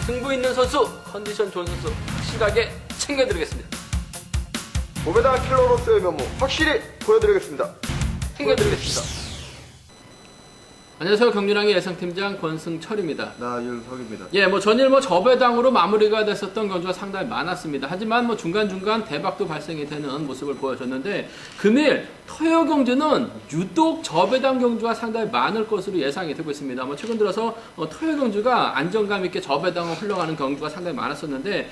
승부 있는 선수, 컨디션 좋은 선수 확실하게 챙겨드리겠습니다. 도배당 킬러로서의 면모 확실히 보여드리겠습니다. 챙겨드리겠습니다. 안녕하세요. 경륜왕의 예상팀장 권승철입니다. 나윤석입니다. 예, 전일 저배당으로 마무리가 됐었던 경주가 상당히 많았습니다. 하지만 중간중간 대박도 발생이 되는 모습을 보여줬는데, 금일 터여 경주는 유독 저배당 경주가 상당히 많을 것으로 예상이 되고 있습니다. 최근 들어서 터여 경주가 안정감 있게 저배당을 흘러가는 경주가 상당히 많았었는데,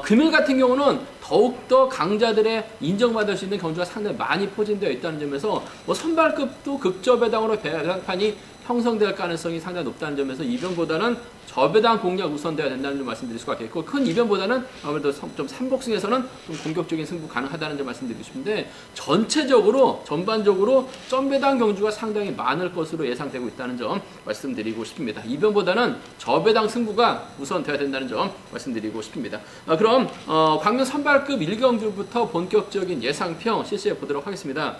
금일 같은 경우는 더욱더 강자들의 인정받을 수 있는 경주가 상당히 많이 포진되어 있다는 점에서 선발급도 극저배당으로 배당판이 형성될 가능성이 상당히 높다는 점에서 이변보다는 저배당 공략 우선돼야 된다는 점 말씀드릴 수가 있겠고, 큰 이변보다는 아무래도 좀 삼복승에서는 좀 공격적인 승부 가능하다는 점 말씀드리고 싶은데, 전반적으로 점배당 경주가 상당히 많을 것으로 예상되고 있다는 점 말씀드리고 싶습니다. 이변보다는 저배당 승부가 우선돼야 된다는 점 말씀드리고 싶습니다. 그럼 광명 선발급 1경주부터 본격적인 예상평 실시해 보도록 하겠습니다.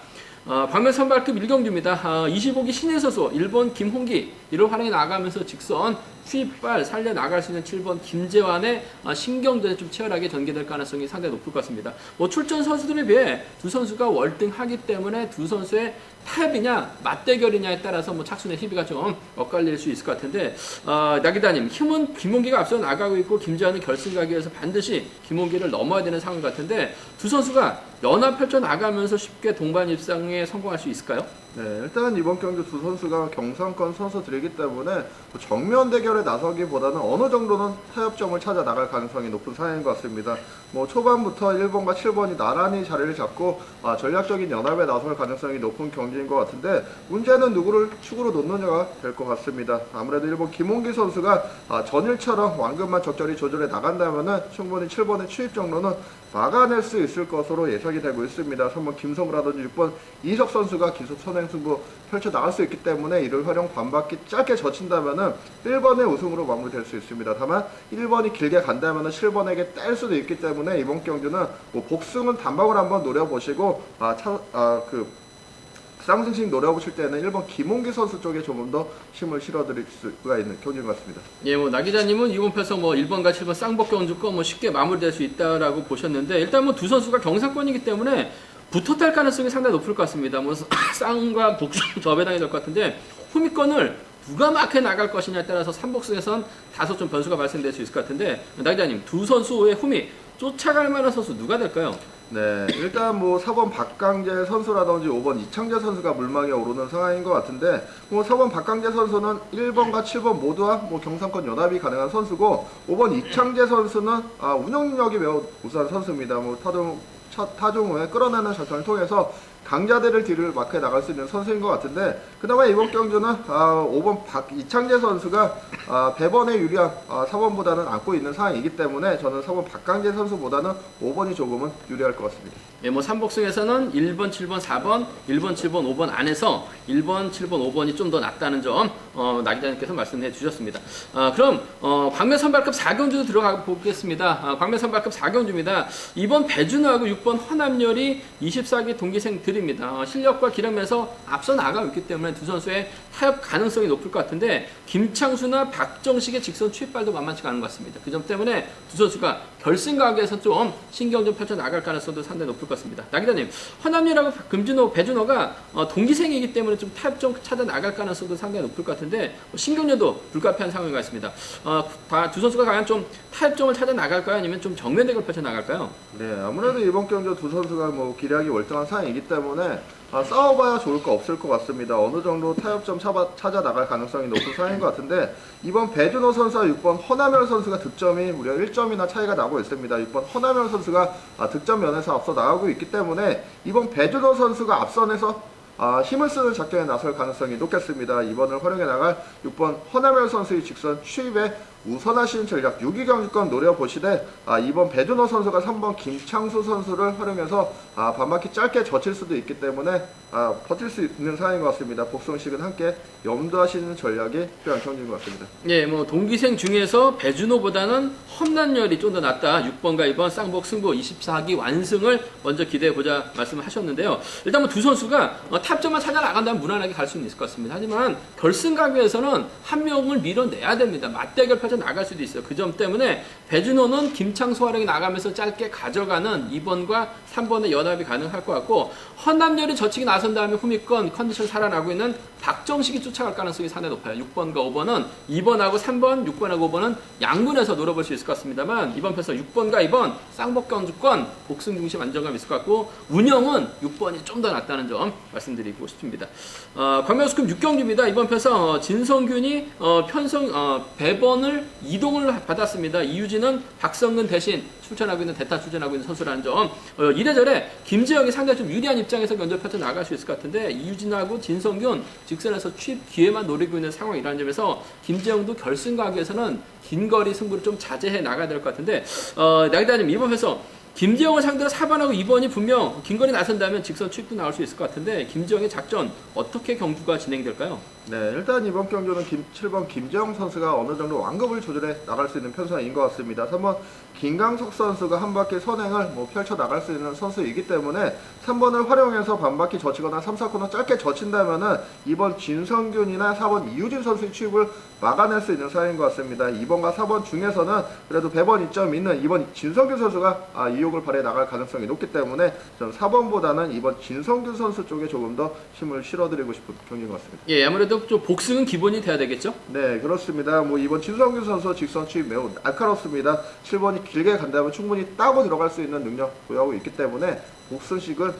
광명 선발급 1경주입니다. 25기 신예서소 1번 김홍기 이를 활용해 나가면서 직선 휘발 살려 나갈 수 있는 7번 김재환의 신경전에 좀 치열하게 전개될 가능성이 상당히 높을 것 같습니다. 출전 선수들에 비해 두 선수가 월등하기 때문에 두 선수의 타협이냐 맞대결이냐에 따라서 착순의 희비가 좀 엇갈릴 수 있을 것 같은데, 나기다님, 힘은 김홍기가 앞서 나가고 있고 김재환은 결승 가기 위해서 반드시 김홍기를 넘어야 되는 상황 같은데, 두 선수가 연합 펼쳐 나가면서 쉽게 동반 입상에 성공할 수 있을까요? 네, 일단 이번 경기 두 선수가 경상권 선수들이기 때문에 정면 대결에 나서기보다는 어느 정도는 타협점을 찾아 나갈 가능성이 높은 상황인 것 같습니다. 초반부터 1번과 7번이 나란히 자리를 잡고 전략적인 연합에 나설 가능성이 높은 경기인 것 같은데, 문제는 누구를 축으로 놓느냐가 될 것 같습니다. 아무래도 1번 김홍기 선수가 전일처럼 완급만 적절히 조절해 나간다면 충분히 7번의 추입 정도는 막아낼 수 있을 것으로 예상이 되고 있습니다. 3번 김성우라든지 6번 이석 선수가 기습 선행 승부 펼쳐 나갈 수 있기 때문에 이를 활용 반바퀴 짧게 젖힌다면 1번의 우승으로 마무리될 수 있습니다. 다만 1번이 길게 간다면 7번에게 뗄 수도 있기 때문에 이번 경주는 복승은 단방을 한번 노려보시고 쌍승식 노려보실 때는 1번 김홍기 선수 쪽에 조금 더 힘을 실어드릴 수가 있는 경기인 것 같습니다. 예, 나기자님은 이번 편성 1번과 7번 쌍복 경주권 쉽게 마무리될 수 있다라고 보셨는데, 일단 두 선수가 경상권이기 때문에 붙어 탈 가능성이 상당히 높을 것 같습니다. 쌍과 복승 저배당이 될 것 같은데, 후미권을 누가 막해 나갈 것이냐에 따라서 삼복승에선 다소 좀 변수가 발생될 수 있을 것 같은데, 나기자님, 두 선수의 후미 쫓아갈 만한 선수 누가 될까요? 네, 일단 4번 박강재 선수라든지 5번 이창재 선수가 물망에 오르는 상황인 것 같은데, 4번 박강재 선수는 1번과 7번 모두와 경상권 연합이 가능한 선수고, 5번 이창재 선수는 운영력이 매우 우수한 선수입니다. 타종 후에 끌어내는 작전을 통해서 강자들을 뒤를 막혀 나갈 수 있는 선수인 것 같은데, 그나마 이번 경주는 5번 이창재 선수가 배번에 유리한 4번보다는 안고 있는 상황이기 때문에 저는 4번 박강재 선수보다는 5번이 조금은 유리할 것 같습니다. 예, 삼복승에서는 1번, 7번, 4번, 1번, 7번, 5번 안에서 1번, 7번, 5번이 좀 더 낫다는 점 나기자님께서 말씀해 주셨습니다. 그럼 광명 선발급 4경주도 들어가 보겠습니다. 광명 선발급 4경주입니다. 이번 배준호하고 6번 허남열이 24기 동기생들입니다. 실력과 기량면에서 앞서 나가고 있기 때문에 두 선수의 타협 가능성이 높을 것 같은데, 김창수나 박정식의 직선 추입발도 만만치가 않은 것 같습니다. 그 점 때문에 두 선수가 결승 가기에서 좀 신경전 펼쳐 나갈 가능성도 상당히 높을 것 같습니다. 나기자님, 허남열하고 금준호, 배준호가 동기생이기 때문에 좀 타협점 찾아 나갈 가능성도 상당히 높을 것 같은데, 신경전도 불가피한 상황인 것 같습니다. 두 선수가 과연 좀 타협점을 찾아 나갈까요? 아니면 좀 정면 대결 펼쳐 나갈까요? 네, 아무래도 이번 경주 두 선수가 기량이 월등한 상황이기 때문에 싸워봐야 좋을 거 없을 것 같습니다. 어느 정도 타협점 찾아 나갈 가능성이 높은 상황인 것 같은데, 이번 배준호 선수와 6번 허남열 선수가 득점이 무려 1점이나 차이가 나고 있습니다. 6번 허남열 선수가 득점 면에서 앞서 나가고 있기 때문에 이번 배준호 선수가 앞선에서 힘을 쓰는 작전에 나설 가능성이 높겠습니다. 이번을 활용해 나갈 6번 허남열 선수의 직선 추입에 우선하시는 전략 6위 경주권 노려보시되, 이번 배준호 선수가 3번 김창수 선수를 활용해서 반바퀴 짧게 젖힐 수도 있기 때문에 버틸 수 있는 상황인 것 같습니다. 복성식은 함께 염두하시는 전략이 필요한 경기인 것 같습니다. 예, 동기생 중에서 배준호보다는 험난열이 좀 더 낫다. 6번과 2번 쌍복 승부 24기 완승을 먼저 기대해보자 말씀을 하셨는데요. 일단 두 선수가 탑점만 찾아 나간다면 무난하게 갈 수는 있을 것 같습니다. 하지만 결승 가기 위해서는 한 명을 밀어내야 됩니다. 맞대결 펼쳐 나갈 수도 있어요. 그 점 때문에 배준호는 김창수 활용이 나가면서 짧게 가져가는 2번과 3번의 연합이 가능할 것 같고, 허남열이 저치기 나선 다음에 후미권 컨디션 살아나고 있는 박정식이 쫓아갈 가능성이 상당히 높아요. 6번과 5번은 2번하고 3번, 6번하고 5번은 양분해서 노려볼 수 있을 것 같습니다만, 이번 편에서 6번과 2번 쌍복경주권 복승 중심 안정감 있을 것 같고, 운영은 6번이 좀 더 낫다는 점 말씀드리고 싶습니다. 광명스급 6경주입니다. 이번 편에서 진성균이 배번을 이동을 받았습니다. 이유진은 박성근 대신 출전하고 있는 대타 출전하고 있는 선수라는 점, 이래저래 김재영이 상당히 좀 유리한 입장에서 견제 펼쳐 나갈 수 있을 것 같은데, 이유진하고 진성균 직선에서 취입 기회만 노리고 있는 상황이라는 점에서 김재영도 결승 가기 위해서는 긴 거리 승부를 좀 자제해 나가야 될 것 같은데, 나기다님 이번 편에서 김재영을 상대로 4번하고 2번이 분명 긴거리 나선다면 직선 취입도 나올 수 있을 것 같은데, 김재영의 작전 어떻게 경주가 진행될까요? 네, 일단 이번 경주는 7번 김재영 선수가 어느 정도 완급을 조절해 나갈 수 있는 편성인 것 같습니다. 3번 김강석 선수가 한 바퀴 선행을 펼쳐 나갈 수 있는 선수이기 때문에 3번을 활용해서 반바퀴 젖히거나 3, 4코너 짧게 젖힌다면은 2번 진성균이나 4번 이유진 선수의 취입을 막아낼 수 있는 사이인 것 같습니다. 2번과 4번 중에서는 그래도 배번 이점이 있는 2번 진성균 선수가 이욕을 발휘해 나갈 가능성이 높기 때문에 저는 4번보다는 2번 진성균 선수 쪽에 조금 더 힘을 실어드리고 싶은 경기인 것 같습니다. 예, 아무래도 좀 복승은 기본이 돼야 되겠죠? 네, 그렇습니다. 이번 진성균 선수 직선 취입 매우 날카롭습니다. 7번이 길게 간다면 충분히 따고 들어갈 수 있는 능력 보유하고 있기 때문에 복승식은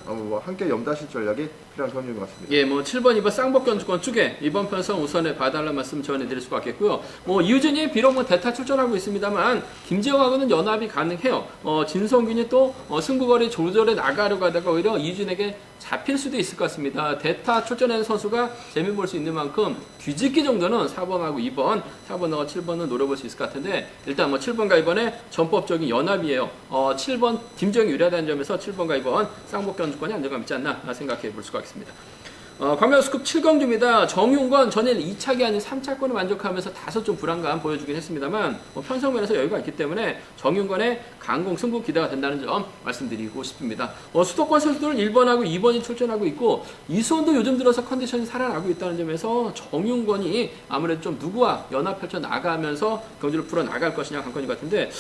함께 염다실 전략이 필요한 경기인 것 같습니다. 예, 7번, 2번 쌍복견주권 쪽에 이번 편에서 우선에 봐달라는 말씀 전해드릴 수가 있겠고요. 이유진이 비록 대타 출전하고 있습니다만 김재영하고는 연합이 가능해요. 진성균이 또 승부거리 조절해 나가려고 하다가 오히려 이유진에게 잡힐 수도 있을 것 같습니다. 대타 출전하는 선수가 재미 볼 수 있는 만큼 뒤집기 정도는 4번하고 2번, 4번하고 7번은 노려볼 수 있을 것 같은데, 일단 7번과 2번의 전법적인 연합이에요. 7번 김재영이 유리하다는 점에서 7번과 2번 쌍복견주권이 안정감 있지 않나 생각해 볼 수가 있습니다. 광명스급 7경주입니다. 정윤건 전일 2차기 아닌 3차권을 만족하면서 다소 좀 불안감 보여주긴 했습니다만, 편성면에서 여유가 있기 때문에 정윤건의 강공 승부 기대가 된다는 점 말씀드리고 싶습니다. 수도권 선수들은 1번하고 2번이 출전하고 있고, 이수원도 요즘 들어서 컨디션이 살아나고 있다는 점에서 정윤건이 아무래도 좀 누구와 연합 펼쳐 나가면서 경주를 풀어 나갈 것이냐 관건인 것 같은데,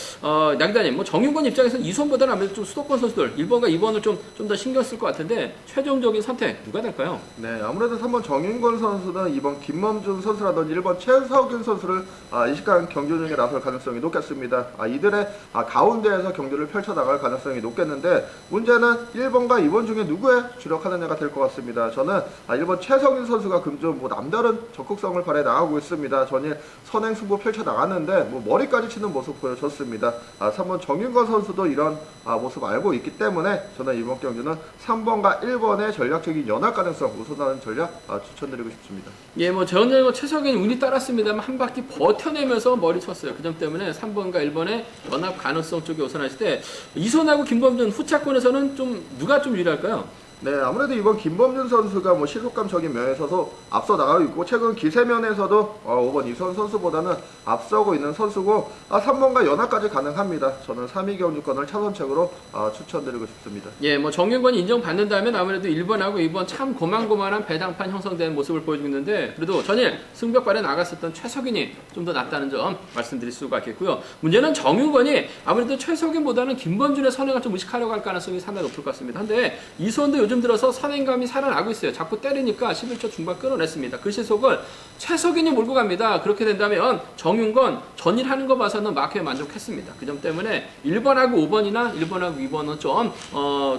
나기다님 정윤건 입장에서는 이수원보다는 아무래도 좀 수도권 선수들 1번과 2번을 좀 더 신경 쓸 것 같은데, 최종적인 선택 누가 될까요? 네, 아무래도 3번 정윤건 선수는 2번 김범준 선수라든지 1번 최석윤 선수를 이 시간 경주 중에 나설 가능성이 높겠습니다. 이들의 가운데에서 경주를 펼쳐나갈 가능성이 높겠는데, 문제는 1번과 2번 중에 누구에 주력하느냐가 될 것 같습니다. 저는 1번 최석윤 선수가 금좀 남다른 적극성을 발휘해 나가고 있습니다. 전일 선행 승부 펼쳐 나갔는데 머리까지 치는 모습 보여줬습니다. 3번 정윤건 선수도 이런 모습 알고 있기 때문에 저는 이번 경주는 3번과 1번의 전략적인 연합 가능성 우선하는 전략 추천드리고 싶습니다. 예, 전혀 최석윤 운이 따랐습니다만 한 바퀴 버텨내면서 머리 쳤어요. 그 점 때문에 3번과 1번의 연합 가능성 쪽에 우선하실 때, 이손하고 김범준 후차권에서는 누가 좀 유리할까요? 네, 아무래도 이번 김범준 선수가 시속감적인 면에서도 앞서 나가고 있고, 최근 기세면에서도 5번 이수원 선수보다는 앞서고 있는 선수고, 3번과 연합까지 가능합니다. 저는 3위 경주권을 차선책으로 추천드리고 싶습니다. 예, 정윤권이 인정받는다면 아무래도 1번하고 2번 참 고만고만한 배당판 형성되는 모습을 보여주고 있는데, 그래도 전일 승벽발에 나갔었던 최석윤이 좀 더 낫다는 점 말씀드릴 수가 있겠고요. 문제는 정윤권이 아무래도 최석윤보다는 김범준의 선행을 좀 의식하려고 할 가능성이 상당히 높을 것 같습니다. 근데 이수원도 요즘 들어서 선행감이 살아나고 있어요. 자꾸 때리니까 11초 중반 끌어냈습니다. 그 시속을 최석윤이 몰고 갑니다. 그렇게 된다면 정윤건 전일 하는 거 봐서는 마크에 만족했습니다. 그 점 때문에 1번하고 5번이나 1번하고 2번은 좀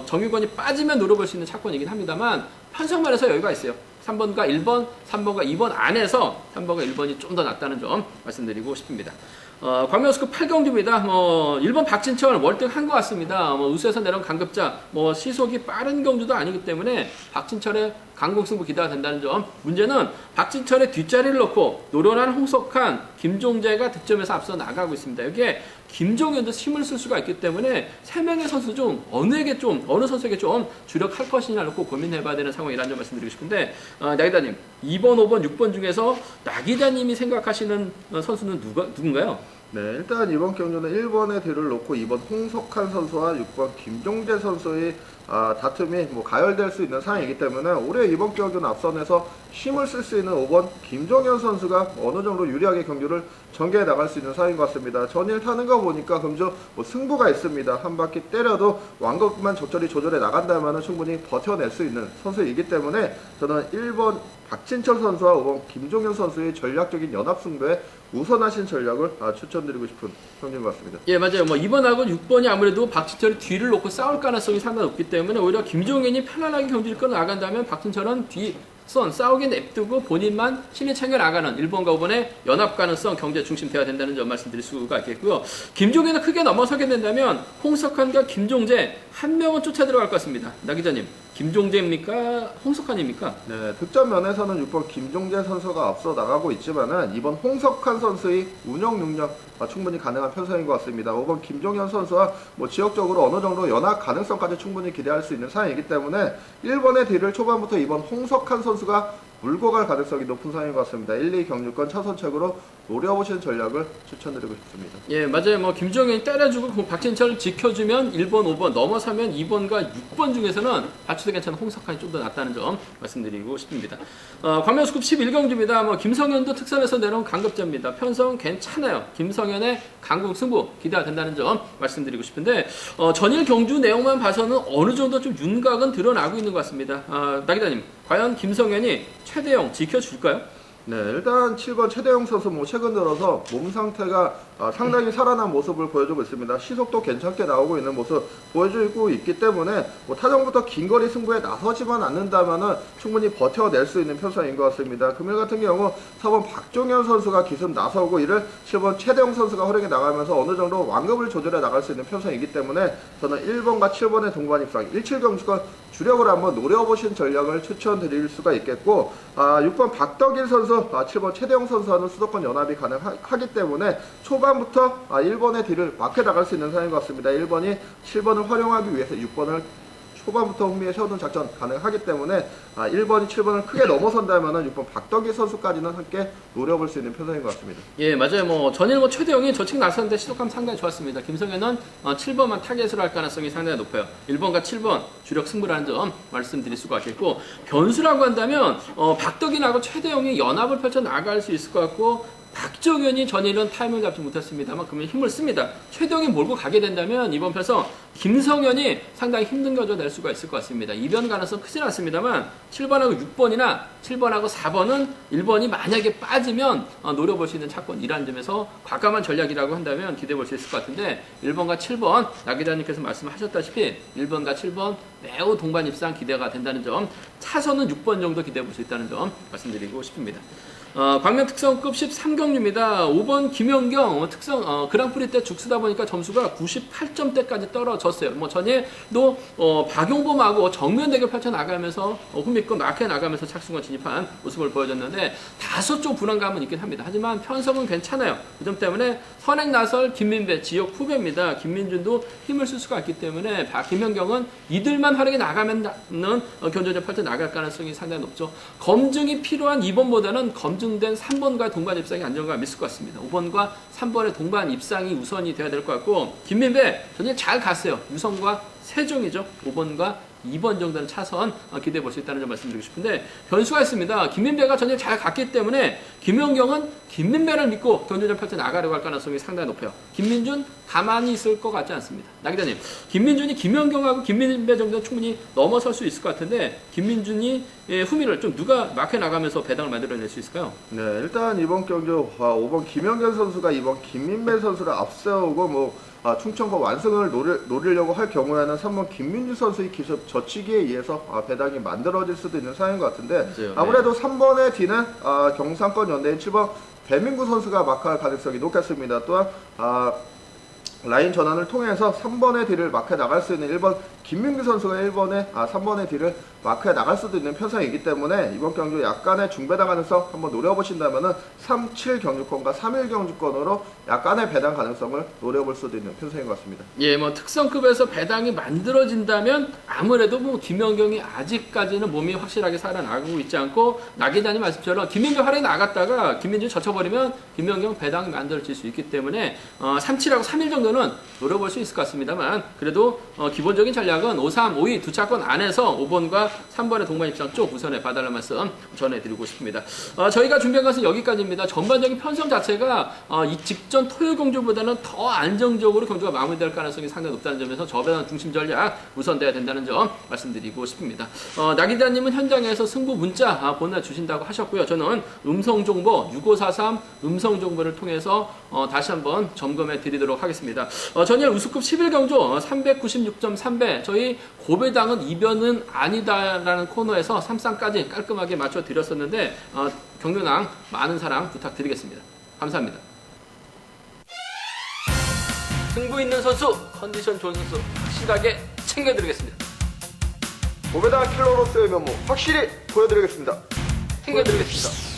정윤건이 빠지면 노려볼 수 있는 차권이긴 합니다만, 편성만에서 여유가 있어요. 3번과 1번, 3번과 2번 안에서 3번과 1번이 좀 더 낫다는 점 말씀드리고 싶습니다. 광명스급 8경주입니다. 1번 박진철 월등한 것 같습니다. 우수에서 내려온 강급자, 시속이 빠른 경주도 아니기 때문에 박진철의 강공승부 기대가 된다는 점. 문제는 박진철의 뒷자리를 놓고 노련한 홍석한, 김종재가 득점에서 앞서 나가고 있습니다. 여기에 김종현도 힘을 쓸 수가 있기 때문에 3명의 선수 중 어느 선수에게 좀 주력할 것이냐를 놓고 고민해봐야 되는 상황이라는 점 말씀드리고 싶은데, 나기다님 2번, 5번, 6번 중에서 나기다님이 생각하시는 선수는 누군가요? 네, 일단 이번 경주는 1번의 뒤를 놓고 2번 홍석한 선수와 6번 김종재 선수의 다툼이 가열될 수 있는 상황이기 때문에 올해 이번 경기는 앞선에서 힘을 쓸 수 있는 5번 김종현 선수가 어느 정도 유리하게 경기를 전개해 나갈 수 있는 사이인 것 같습니다. 전일 타는 거 보니까 금주 뭐 승부가 있습니다. 한 바퀴 때려도 완급만 적절히 조절해 나간다면 충분히 버텨낼 수 있는 선수이기 때문에 저는 1번 박진철 선수와 5번 김종현 선수의 전략적인 연합 승부에 우선하신 전략을 추천드리고 싶은 경기인 것 같습니다. 예, 맞아요. 뭐 2번하고 6번이 아무래도 박진철이 뒤를 놓고 싸울 가능성이 상당히 높기 때문에 오히려 김종현이 편안하게 경기를 끌어나간다면 박진철은 뒤선 싸우게 냅두고 본인만 신이 챙겨 나가는 1번과 5번의 연합 가능성 경제 중심돼야 된다는 점 말씀드릴 수가 있겠고요. 김종현을 크게 넘어서게 된다면 홍석환과 김종재 한 명은 쫓아 들어갈 것 같습니다. 나 기자님, 김종재입니까? 홍석환입니까? 네, 득점 면에서는 6번 김종재 선수가 앞서 나가고 있지만은 이번 홍석환 선수의 운영 능력 충분히 가능한 편성인 것 같습니다. 5번 김종현 선수와 뭐 지역적으로 어느 정도 연합 가능성까지 충분히 기대할 수 있는 상황이기 때문에 1번의 뒤를 초반부터 2번 홍석환 선수가 물고 갈 가능성이 높은 상황인 것 같습니다. 1, 2 경유권 차선책으로 노려보시는 전략을 추천드리고 싶습니다. 예, 맞아요. 뭐 김종현이 때려주고 박진철을 지켜주면 1번, 5번 넘어서면 2번과 6번 중에서는 받쳐도 괜찮은 홍석환이 좀 더 낫다는 점 말씀드리고 싶습니다. 광명스쿱 11경주입니다. 뭐 김성현도 특선에서 내려온 강급자입니다. 편성 괜찮아요. 김성현의 강국 승부 기대가 된다는 점 말씀드리고 싶은데 전일 경주 내용만 봐서는 어느 정도 좀 윤곽은 드러나고 있는 것 같습니다. 나 기자님, 과연 김성현이 최대영 지켜줄까요? 네, 일단 7번 최대영 선수 최근 들어서 몸 상태가 상당히 살아난 모습을 보여주고 있습니다. 시속도 괜찮게 나오고 있는 모습 보여주고 있기 때문에 타정부터 긴 거리 승부에 나서지만 않는다면 충분히 버텨낼 수 있는 편성인 것 같습니다. 금일 같은 경우 4번 박종현 선수가 기습 나서고 이를 7번 최대영 선수가 활용해 나가면서 어느 정도 완급을 조절해 나갈 수 있는 편성이기 때문에 저는 1번과 7번의 동반 입상 17경주권 주력으로 한번 노려보신 전략을 추천드릴 수가 있겠고 6번 박덕일 선수, 7번 최대영 선수와는 수도권 연합이 가능하기 때문에 초반부터 1번의 뒤를 막혀 나갈 수 있는 상황인 것 같습니다. 1번이 7번을 활용하기 위해서 6번을 초반부터 흥미에 세우는 작전 가능하기 때문에 1번이 7번을 크게 넘어선다면 6번 박덕일 선수까지는 함께 노려볼 수 있는 편성인 것 같습니다. 예, 맞아요. 뭐 전일 최대영이 저측 나섰는데 시도감 상당히 좋았습니다. 김성현은 7번만 타겟으로 할 가능성이 상당히 높아요. 1번과 7번 주력 승부라는 점 말씀드릴 수가 있겠고, 변수라고 한다면 박덕일하고 최대영이 연합을 펼쳐 나갈 수 있을 것 같고, 박정현이 전일은 타이밍을 잡지 못했습니다만 그러면 힘을 씁니다. 최대영이 몰고 가게 된다면 이번 편성 김성현이 상당히 힘든 거저 낼 수가 있을 것 같습니다. 이변 가능성 크진 않습니다만 7번하고 6번이나 7번하고 4번은 1번이 만약에 빠지면 노려볼 수 있는 차권이라는 점에서 과감한 전략이라고 한다면 기대해 볼 수 있을 것 같은데, 1번과 7번 나 기자님께서 말씀하셨다시피 1번과 7번 매우 동반 입상 기대가 된다는 점, 차선은 6번 정도 기대해 볼 수 있다는 점 말씀드리고 싶습니다. 광명 특성급 13경주입니다. 5번 김연경 특성 그랑프리 때 죽쓰다 보니까 점수가 98점대까지 떨어졌어요. 뭐 전에도 박용범하고 정면 대결 펼쳐 나가면서 후미권 막혀 나가면서 착승권 진입한 모습을 보여줬는데 다소 좀 불안감은 있긴 합니다. 하지만 편성은 괜찮아요. 그 점 때문에 선행 나설 김민배 지역 후배입니다. 김민준도 힘을 쓸 수가 있기 때문에 김연경은 이들만 활용해 나가면은 견제전 펼쳐 나갈 가능성이 상당히 높죠. 검증이 필요한 2번보다는 검증된 3번과 동반 입상이 안정감이 있을 것 같습니다. 5번과 3번의 동반 입상이 우선이 되어야 될 것 같고, 김민배 전일 잘 갔어요. 유성과 세종이죠. 5번과 2번 정도는 차선 기대해 볼 수 있다는 점 말씀드리고 싶은데, 변수가 있습니다. 김민배가 전일 잘 갔기 때문에 김연경은 김민배를 믿고 견제전 펼쳐 나가려고 할 가능성이 상당히 높아요. 김민준 가만히 있을 것 같지 않습니다. 나 기자님, 김민준이 김연경하고 김민배 정도는 충분히 넘어설 수 있을 것 같은데, 김민준이 후미를 좀 누가 막혀 나가면서 배당을 만들어낼 수 있을까요? 네, 일단 이번 경기 5번 김연경 선수가 이번 김민배 선수를 앞세우고 충청과 완승을 노리려고 할 경우에는 3번 김민주 선수의 기습 저치기에 의해서 배당이 만들어질 수도 있는 상황인 것 같은데, 맞아요. 아무래도 3번의 뒤는 경상권 연대인 7번 배민구 선수가 막할 가능성이 높겠습니다. 또한 라인 전환을 통해서 3번의 뒤를 막혀 나갈 수 있는 1번 김민규 선수가 3번의 뒤를 막혀 나갈 수도 있는 편성이기 때문에 이번 경주 약간의 중배당 가능성 한번 노려보신다면은 3, 7 경주권과 3, 1 경주권으로 약간의 배당 가능성을 노려볼 수도 있는 편성인 것 같습니다. 예, 뭐 특성급에서 배당이 만들어진다면 아무래도 김연경이 아직까지는 몸이 확실하게 살아나고 있지 않고, 나 기자님 말씀처럼 김민규 활약이 나갔다가 김민주 젖혀버리면 김연경 배당이 만들어질 수 있기 때문에 3, 7하고 3, 1 정도는 정도는 노려볼 수 있을 것 같습니다만 그래도 기본적인 전략은 5, 3, 5위 두 차권 안에서 5번과 3번의 동반 입장 쪽 우선에 봐달라는 말씀 전해드리고 싶습니다. 저희가 준비한 것은 여기까지입니다. 전반적인 편성 자체가 이 직전 토요일 경주보다는 더 안정적으로 경주가 마무리될 가능성이 상당히 높다는 점에서 저배당 중심 전략 우선돼야 된다는 점 말씀드리고 싶습니다. 나기자님은 현장에서 승부 문자 보내주신다고 하셨고요. 저는 음성정보 6543 음성정보를 통해서 다시 한번 점검해 드리도록 하겠습니다. 전일 우수급 11경주 396.3배 저희 고배당은 이변은 아니다라는 코너에서 3상까지 깔끔하게 맞춰 드렸었는데 경륜왕 많은 사랑 부탁드리겠습니다. 감사합니다. 승부 있는 선수, 컨디션 좋은 선수 확실하게 챙겨드리겠습니다. 고배당 킬러로서의 면모 확실히 보여드리겠습니다. 챙겨드리겠습니다.